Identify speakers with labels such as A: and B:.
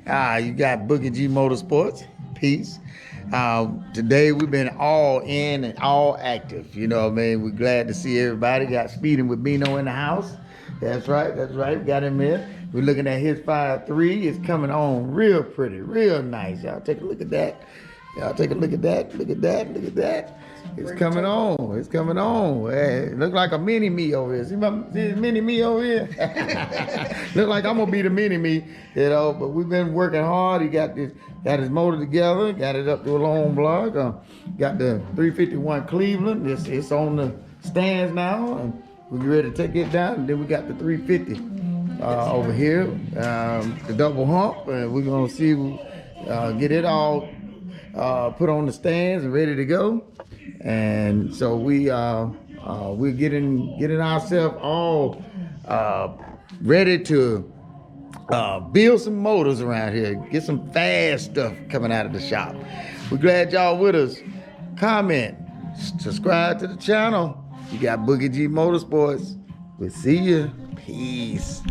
A: You got Boogie G Motorsports. Peace. Today we've been all in and all active. You know what I mean? We're glad to see everybody. Got Speeding with Bino in the house. That's right. That's right. We got him in. We're looking at his 5.3. It's coming on real pretty, real nice. Y'all take a look at that. Y'all take a look at that. Look at that. Look at that. It's coming on. It's coming on. Hey, it look like a mini me over here. See this mini me over here? Look like I'm gonna be the mini me, you know. But we've been working hard. He got his motor together. Got it up to a long block. Got the 351 Cleveland. It's on the stands now, and we're ready to take it down. And then we got the 350 over here, the double hump, and we're gonna see get it all put on the stands and ready to go. And so we're getting ourselves all ready to build some motors around here, get some fast stuff coming out of the shop. We're glad y'all with us. Comment, subscribe to the channel. You got Boogie G Motorsports. We'll see you. Peace.